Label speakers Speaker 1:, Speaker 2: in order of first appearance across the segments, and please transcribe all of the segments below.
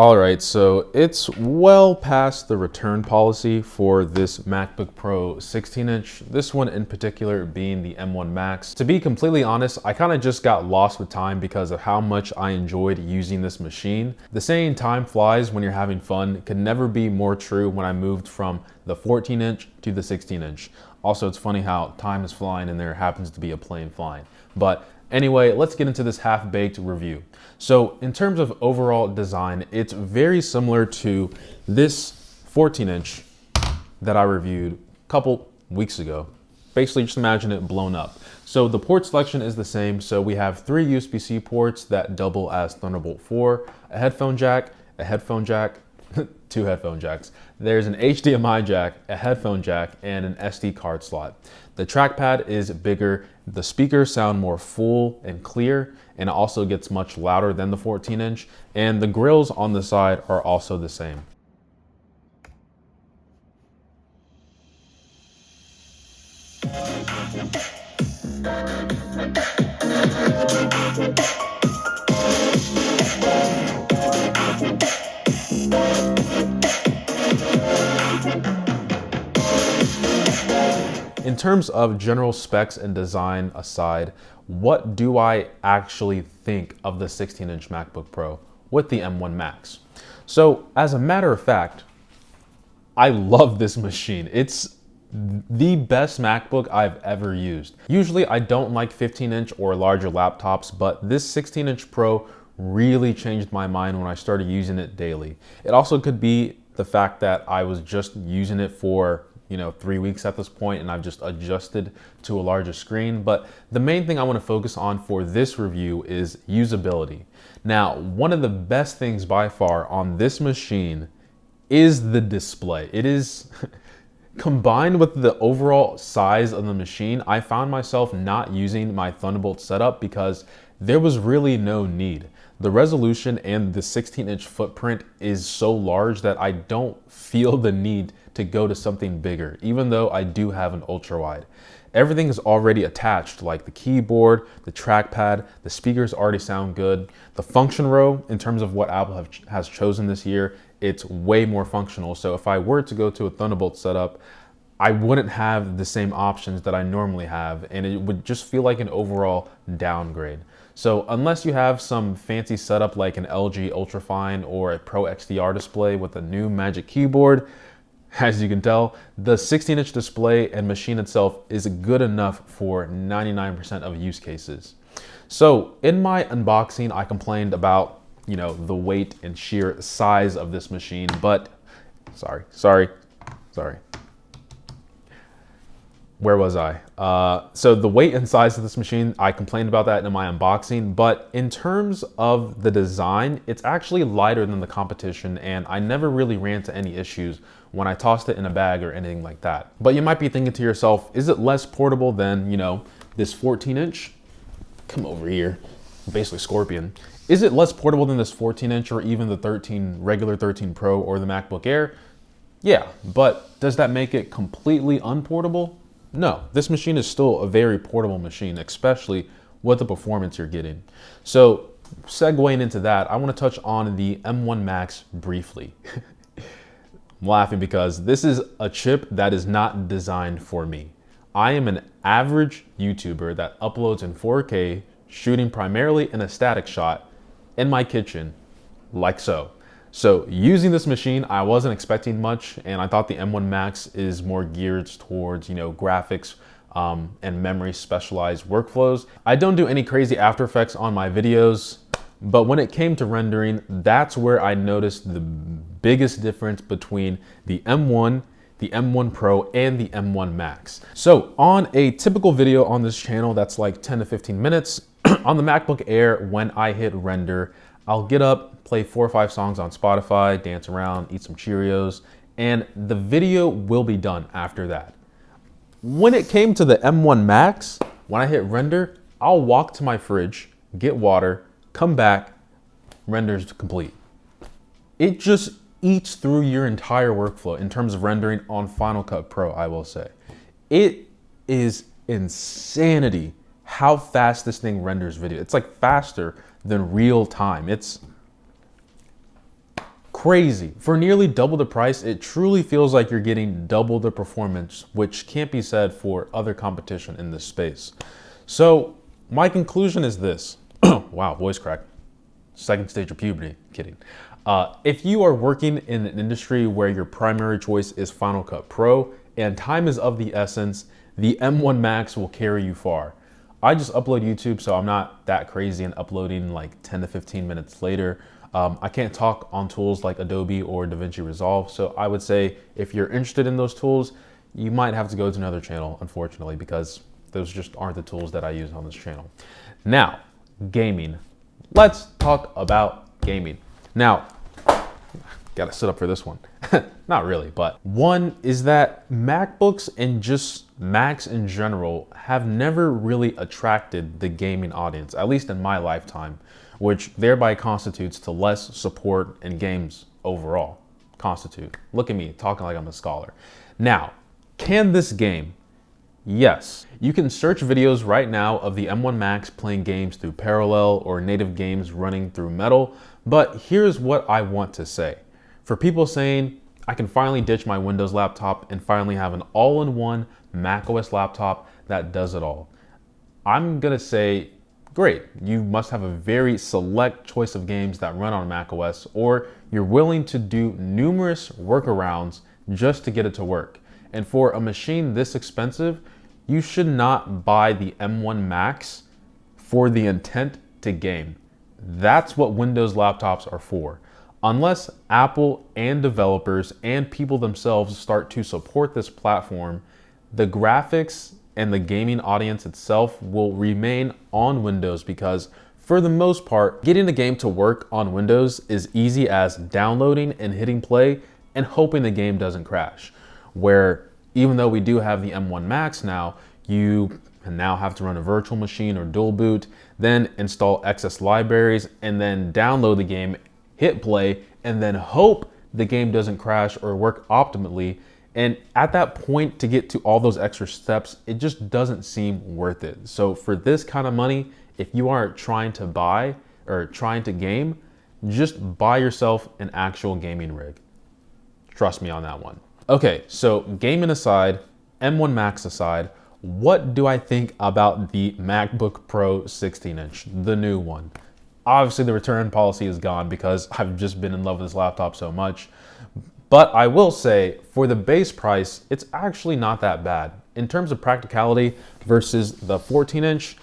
Speaker 1: All right, so it's well past the return policy for this MacBook Pro 16-inch, this one in particular being the M1 Max. To be completely honest, I kind of just got lost with time because of how much I enjoyed using this machine. The saying time flies when you're having fun could never be more true when I moved from the 14-inch to the 16-inch. Also, it's funny how time is flying and there happens to be a plane flying. But anyway, let's get into this half-baked review. So in terms of overall design, it's very similar to this 14-inch that I reviewed a couple weeks ago. Basically, just imagine it blown up. So the port selection is the same. So we have 3 USB-C ports that double as Thunderbolt 4, a headphone jack, 2 headphone jacks. There's an HDMI jack, a headphone jack, and an SD card slot. The trackpad is bigger. The speakers sound more full and clear, and it also gets much louder than the 14-inch. And the grills on the side are also the same. In terms of general specs and design aside, what do I actually think of the 16-inch MacBook Pro with the M1 Max? So as a matter of fact, I love this machine. It's the best MacBook I've ever used. Usually I don't like 15-inch or larger laptops, but this 16-inch Pro really changed my mind when I started using it daily. It also could be the fact that I was just using it for 3 weeks at this point, and I've just adjusted to a larger screen. But the main thing I want to focus on for this review is usability. Now, one of the best things by far on this machine is the display. It is combined with the overall size of the machine. I found myself not using my Thunderbolt setup because there was really no need. The resolution and the 16-inch footprint is so large that I don't feel the need to go to something bigger, even though I do have an ultra wide. Everything is already attached, like the keyboard, the trackpad, the speakers already sound good. The function row, in terms of what Apple has chosen this year, it's way more functional. So if I were to go to a Thunderbolt setup, I wouldn't have the same options that I normally have, and it would just feel like an overall downgrade. So unless you have some fancy setup like an LG Ultrafine or a Pro XDR display with a new Magic Keyboard, as you can tell, the 16-inch display and machine itself is good enough for 99% of use cases. So in my unboxing, I complained about, the weight and sheer size of this machine, but sorry. Where was I? So the weight and size of this machine, I complained about that in my unboxing, but in terms of the design, it's actually lighter than the competition, and I never really ran into any issues when I tossed it in a bag or anything like that. But you might be thinking to yourself, is it less portable than, this 14-inch? Come over here, basically Scorpion. Is it less portable than this 14-inch or even the regular 13 Pro or the MacBook Air? Yeah, but does that make it completely unportable? No, this machine is still a very portable machine, especially with the performance you're getting. So segueing into that, I want to touch on the M1 Max briefly. I'm laughing because this is a chip that is not designed for me. I am an average YouTuber that uploads in 4K, shooting primarily in a static shot in my kitchen, like so. So using this machine, I wasn't expecting much, and I thought the M1 Max is more geared towards, graphics and memory specialized workflows. I don't do any crazy After Effects on my videos, but when it came to rendering, that's where I noticed the biggest difference between the M1, the M1 Pro, and the M1 Max. So on a typical video on this channel that's like 10 to 15 minutes, on the MacBook Air, when I hit render, I'll get up, play 4 or 5 songs on Spotify, dance around, eat some Cheerios, and the video will be done after that. When it came to the M1 Max, when I hit render, I'll walk to my fridge, get water, come back, render's complete. It just eats through your entire workflow in terms of rendering on Final Cut Pro, I will say. It is insanity how fast this thing renders video. It's like faster than real time. crazy. For nearly double the price, it truly feels like you're getting double the performance, which can't be said for other competition in this space. So my conclusion is this. Wow, voice crack. Second stage of puberty. Kidding. If you are working in an industry where your primary choice is Final Cut Pro and time is of the essence, the M1 Max will carry you far. I just upload YouTube, so I'm not that crazy in uploading like 10 to 15 minutes later. I can't talk on tools like Adobe or DaVinci Resolve, so I would say if you're interested in those tools, you might have to go to another channel, unfortunately, because those just aren't the tools that I use on this channel. Now, gaming. Let's talk about gaming. Now, gotta sit up for this one. Not really, but one is that MacBooks and just Macs in general have never really attracted the gaming audience, at least in my lifetime, which thereby constitutes to less support in games overall. Look at me talking like I'm a scholar. Now, can this game? Yes. You can search videos right now of the M1 Max playing games through Parallel or native games running through Metal, but here's what I want to say. For people saying, I can finally ditch my Windows laptop and finally have an all-in-one macOS laptop that does it all, I'm gonna say, great, you must have a very select choice of games that run on macOS, or you're willing to do numerous workarounds just to get it to work. And for a machine this expensive, you should not buy the M1 Max for the intent to game. That's what Windows laptops are for. Unless Apple and developers and people themselves start to support this platform, the graphics and the gaming audience itself will remain on Windows because for the most part, getting a game to work on Windows is easy as downloading and hitting play and hoping the game doesn't crash. Where even though we do have the M1 Max now, you now have to run a virtual machine or dual boot, then install excess libraries, and then download the game, hit play, and then hope the game doesn't crash or work optimally. And at that point, to get to all those extra steps, it just doesn't seem worth it. So for this kind of money, if you aren't trying to buy or trying to game, just buy yourself an actual gaming rig. Trust me on that one. Okay, so gaming aside, M1 Max aside, what do I think about the MacBook Pro 16-inch, the new one? Obviously, the return policy is gone because I've just been in love with this laptop so much. But I will say, for the base price, it's actually not that bad. In terms of practicality versus the 14-inch,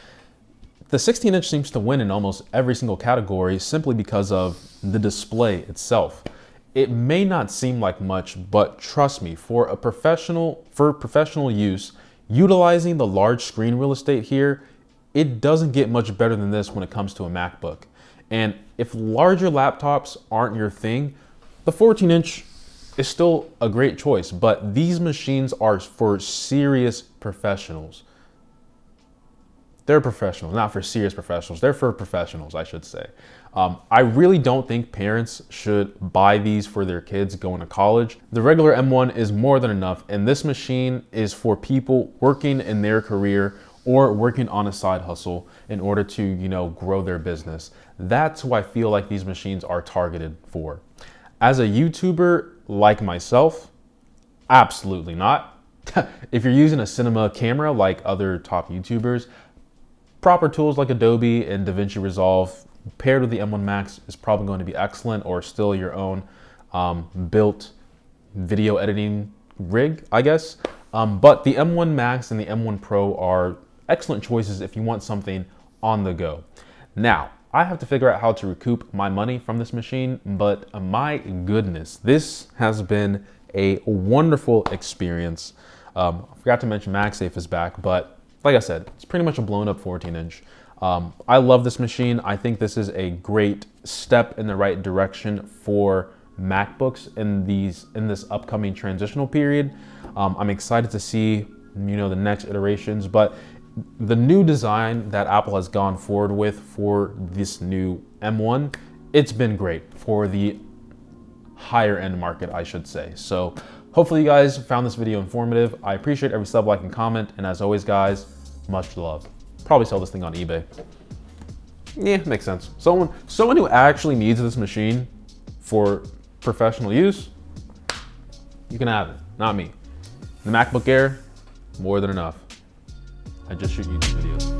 Speaker 1: the 16-inch seems to win in almost every single category simply because of the display itself. It may not seem like much, but trust me, for professional use, utilizing the large screen real estate here, it doesn't get much better than this when it comes to a MacBook. And if larger laptops aren't your thing, the 14-inch is still a great choice, but these machines are for serious professionals. They're professionals, not for serious professionals. They're for professionals, I should say. I really don't think parents should buy these for their kids going to college. The regular M1 is more than enough, and this machine is for people working in their career or working on a side hustle in order to, grow their business. That's who I feel like these machines are targeted for. As a YouTuber like myself, absolutely not. If you're using a cinema camera like other top YouTubers, proper tools like Adobe and DaVinci Resolve paired with the M1 Max is probably going to be excellent, or still your own built video editing rig, I guess. But the M1 Max and the M1 Pro are excellent choices if you want something on the go. Now, I have to figure out how to recoup my money from this machine, but my goodness, this has been a wonderful experience. I forgot to mention MagSafe is back, but like I said, it's pretty much a blown up 14-inch. I love this machine. I think this is a great step in the right direction for MacBooks in this upcoming transitional period. I'm excited to see, the next iterations, but the new design that Apple has gone forward with for this new M1, it's been great for the higher end market, I should say. So hopefully you guys found this video informative. I appreciate every sub, like, and comment. And as always, guys, much love. Probably sell this thing on eBay. Yeah, makes sense. Someone who actually needs this machine for professional use, you can have it, not me. The MacBook Air, more than enough. I just shoot YouTube videos.